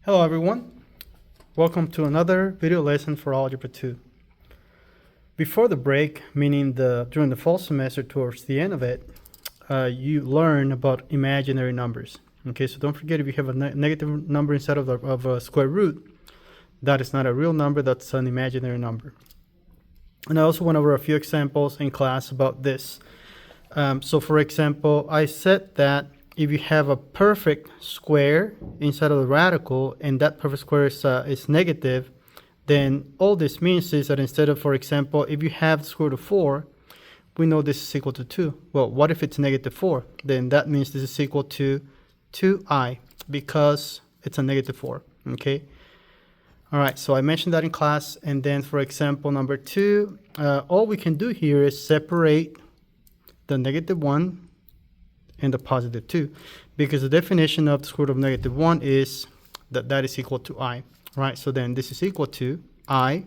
Hello everyone, welcome to another video lesson for Algebra 2. Before the break, meaning during the fall semester towards the end of it, you learn about imaginary numbers. Okay, so don't forget, if you have a negative number instead of a square root, that is not a real number, that's an imaginary number. And I also went over a few examples in class about this. So for example, I said that if you have a perfect square inside of the radical and that perfect square is negative, then all this means is that instead of, for example, if you have the square root of 4, we know this is equal to 2. Well, what if it's negative 4? Then that means this is equal to 2i because it's a negative 4, okay? All right, so I mentioned that in class. And then for example, number 2, all we can do here is separate the negative 1 and the positive 2, because the definition of the square root of negative 1 is that is equal to I, right? So then this is equal to I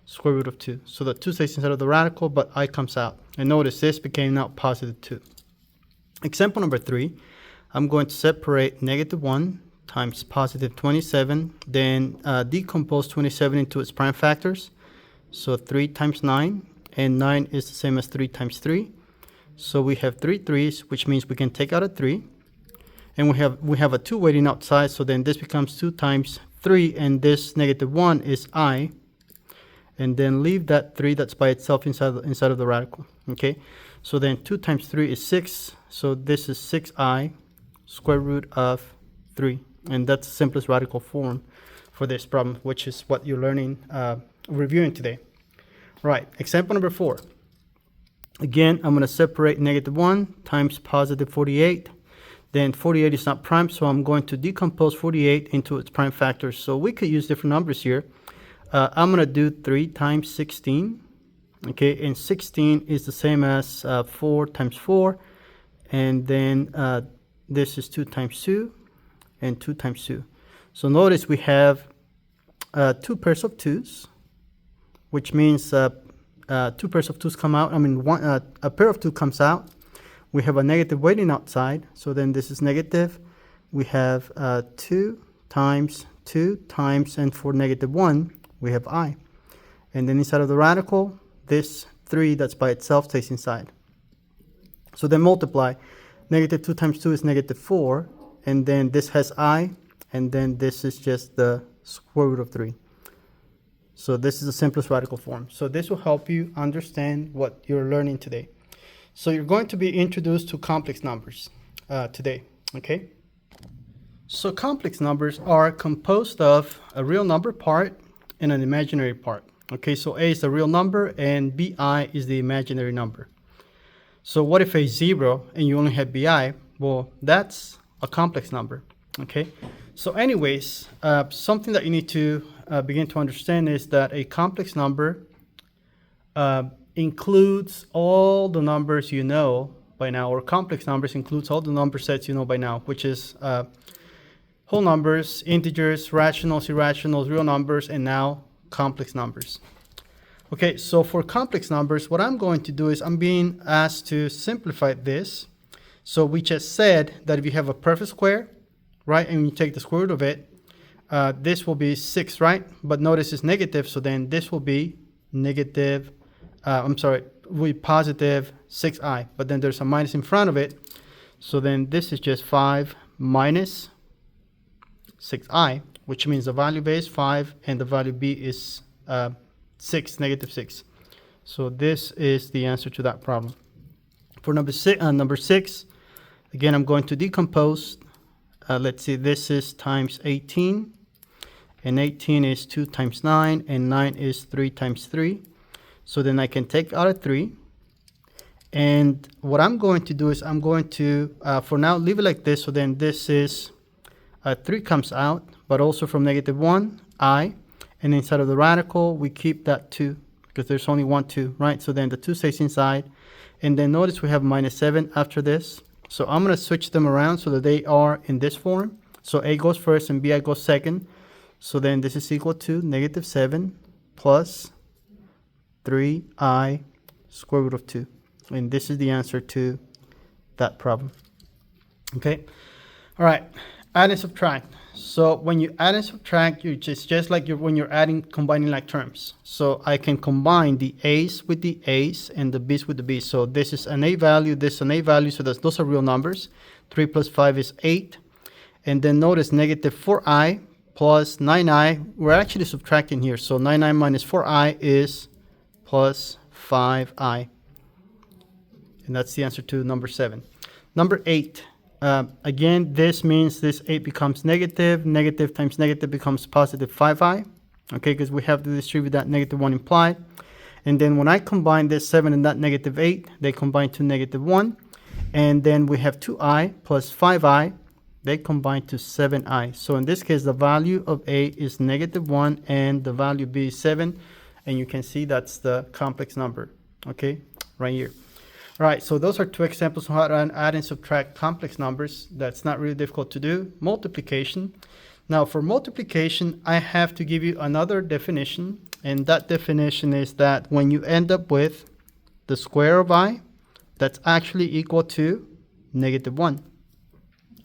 square root of 2. So the 2 stays inside of the radical, but I comes out. And notice this became now positive 2. Example number 3, I'm going to separate negative 1 times positive 27, then decompose 27 into its prime factors. So 3 times 9, and 9 is the same as 3 times 3. So we have 3 3's, which means we can take out a 3. And we have a 2 waiting outside, so then this becomes 2 times 3, and this negative 1 is I. And then leave that 3 that's by itself inside of the radical, okay? So then 2 times 3 is 6, so this is 6i square root of 3. And that's the simplest radical form for this problem, which is what you're learning, reviewing today. Right, example number 4. Again, I'm going to separate negative 1 times positive 48. Then 48 is not prime, so I'm going to decompose 48 into its prime factors. So we could use different numbers here. I'm going to do 3 times 16. Okay, and 16 is the same as 4 times 4. And then this is 2 times 2 and 2 times 2. So notice we have 2 pairs of 2's, which means 2 pairs of 2's come out. A pair of 2 comes out. We have a negative waiting outside, so then this is negative. We have 2 times 2 times, and for negative 1, we have I. And then inside of the radical, this 3 that's by itself stays inside. So then multiply. Negative 2 times 2 is negative 4, and then this has I, and then this is just the square root of 3. So this is the simplest radical form. So this will help you understand what you're learning today. So you're going to be introduced to complex numbers today, okay? So complex numbers are composed of a real number part and an imaginary part. Okay, so A is the real number and BI is the imaginary number. So what if A is 0 and you only have BI? Well, that's a complex number, okay? So anyways, something that you need to begin to understand is that a complex number includes all the numbers you know by now, or complex numbers includes all the number sets you know by now, which is whole numbers, integers, rationals, irrationals, real numbers, and now complex numbers. Okay, so for complex numbers, what I'm going to do is I'm being asked to simplify this. So we just said that if you have a perfect square, right, and you take the square root of it, this will be 6, right? But notice it's negative, so then this will be negative, will be positive 6i, but then there's a minus in front of it. So then this is just 5 minus 6i, which means the value of A is 5 and the value of B is 6, negative 6. So this is the answer to that problem. For number 6, again, I'm going to decompose. Let's see, this is times 18. And 18 is 2 times 9, and 9 is 3 times 3. So then I can take out a 3. And what I'm going to do is I'm going to, for now, leave it like this. So then this is 3 comes out, but also from negative 1, I. And inside of the radical, we keep that 2, because there's only 1, 2, right? So then the 2 stays inside. And then notice we have minus 7 after this. So I'm going to switch them around so that they are in this form. So A goes first and BI goes second. So then this is equal to negative 7 plus 3i square root of 2. And this is the answer to that problem. Okay. All right. Add and subtract. So when you add and subtract, you just like when you're combining like terms. So I can combine the a's with the a's and the b's with the b's. So this is an a value, this is an a value, so those are real numbers. 3 plus 5 is 8. And then notice negative 4i plus 9i. We're actually subtracting here. So 9i minus 4i is plus 5i. And that's the answer to number 7. Number 8. Again, this means this 8 becomes negative. Negative times negative becomes positive 5i. Okay, because we have to distribute that negative 1 implied. And then when I combine this 7 and that negative 8, they combine to negative 1. And then we have 2i plus 5i. They combine to 7i. So in this case, the value of a is negative 1 and the value b is 7. And you can see that's the complex number. Okay, right here. All right, so those are 2 examples of how to add and subtract complex numbers. That's not really difficult to do. Multiplication. Now for multiplication, I have to give you another definition. And that definition is that when you end up with the square of I, that's actually equal to negative 1.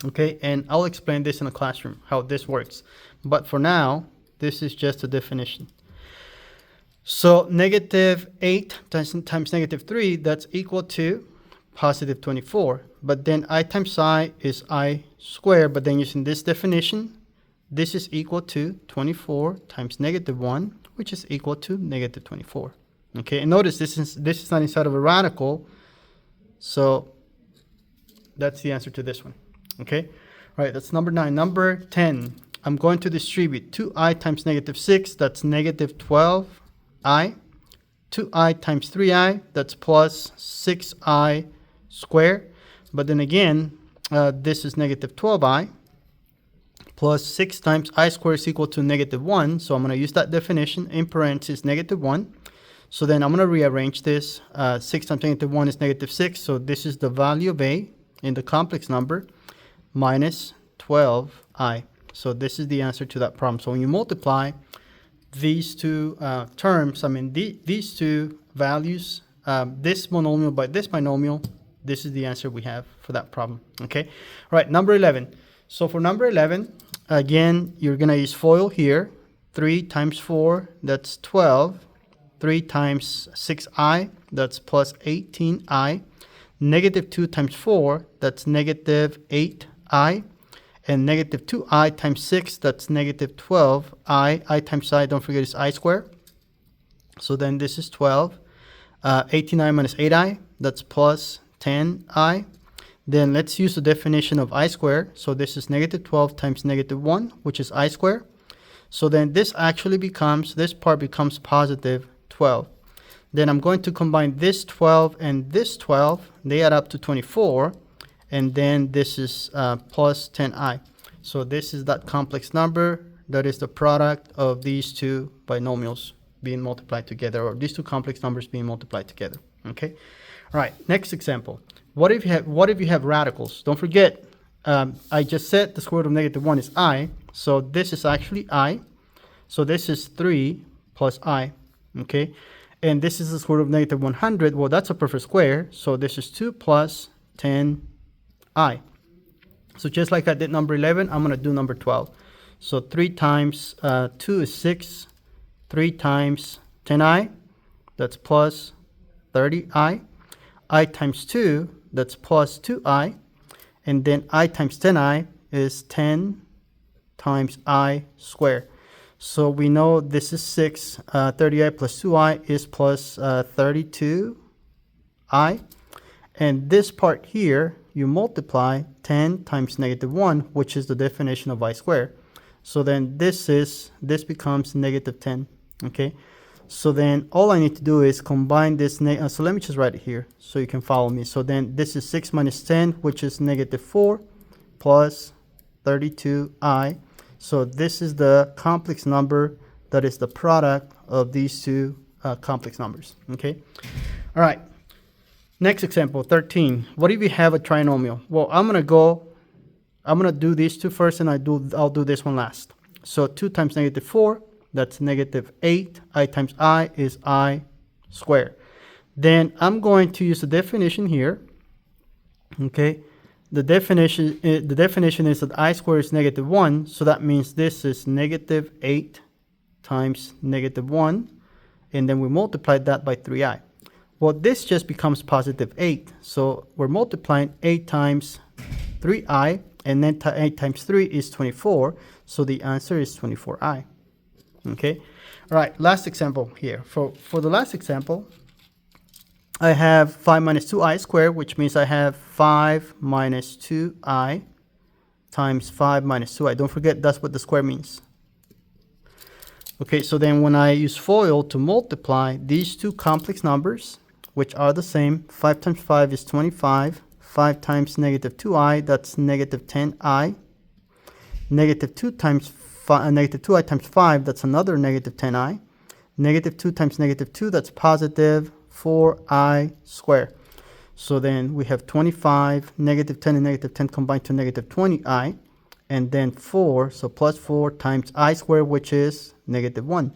Okay, and I'll explain this in a classroom, how this works. But for now, this is just a definition. So negative 8 times negative 3, that's equal to positive 24. But then I times I is I squared. But then using this definition, this is equal to 24 times negative 1, which is equal to negative 24. Okay, and notice this is not inside of a radical. So that's the answer to this one. Okay, all right, that's number 9. Number 10, I'm going to distribute 2i times negative 6, that's negative 12i. 2i times 3i, that's plus 6i squared. But then again, this is negative 12i plus 6 times I squared is equal to negative 1. So I'm going to use that definition in parentheses negative 1. So then I'm going to rearrange this. 6 times negative 1 is negative 6. So this is the value of a in the complex number minus 12i. So this is the answer to that problem. So when you multiply these two terms, I mean these two values, this monomial by this binomial, this is the answer we have for that problem. Okay, all right, number 11. So for number 11, again, you're going to use FOIL here. 3 times 4, that's 12. 3 times 6i, that's plus 18i. Negative 2 times 4, that's negative 8i. And negative 2i times 6, that's negative 12i. I times I, don't forget, is I squared. So then this is 12. 18i minus 8i, that's plus 10i. Then let's use the definition of I squared. So this is negative 12 times negative 1, which is I squared. So then this actually becomes, this part becomes positive 12. Then I'm going to combine this 12 and this 12. They add up to 24. And then this is plus 10i. So this is that complex number that is the product of these two binomials being multiplied together, or these two complex numbers being multiplied together. Okay. All right. Next example. What if you have radicals? Don't forget, I just said the square root of negative 1 is I. So this is actually I. So this is 3 plus I. Okay. And this is the square root of negative 100. Well, that's a perfect square. So this is 2 plus 10 I. So just like I did number 11, I'm going to do number 12. So 3 times 2 is 6. 3 times 10i, that's plus 30i. I times 2, that's plus 2i. And then I times 10i is 10 times I squared. So we know this is 6. 30i plus 2i is plus 32i. And this part here, you multiply 10 times negative 1, which is the definition of I squared. So then this becomes negative 10. Okay. So then all I need to do is combine this. So let me just write it here so you can follow me. So then this is 6 minus 10, which is negative 4 plus 32i. So this is the complex number that is the product of these two complex numbers. Okay. All right. Next example, 13. What if you have a trinomial? Well, I'm gonna do these two first, and I'll do this one last. So 2 times negative 4, that's negative 8. I times I is I squared. Then I'm going to use the definition here. Okay. the definition is that I squared is negative 1, so that means this is negative 8 times negative 1, and then we multiply that by 3i. Well, this just becomes positive 8, so we're multiplying 8 times 3i, and then 8 times 3 is 24, so the answer is 24i. Okay, all right, last example here. For the last example, I have 5 minus 2i squared, which means I have 5 minus 2i times 5 minus 2i. Don't forget, that's what the square means. Okay, so then when I use FOIL to multiply these two complex numbers, which are the same, 5 times 5 is 25, 5 times negative 2i, that's negative 10i, negative 2 times negative 2i times 5, that's another negative 10i, negative 2 times negative 2, that's positive 4i squared. So then we have 25, negative 10 and negative 10 combined to negative 20i, and then 4, so plus 4 times I squared, which is negative 1.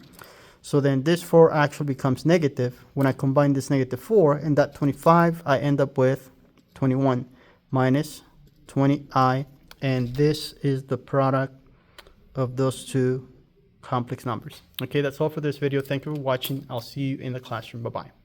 So then this 4 actually becomes negative. When I combine this negative 4 and that 25, I end up with 21 minus 20i, and this is the product of those two complex numbers. Okay, that's all for this video. Thank you for watching. I'll see you in the classroom. Bye-bye.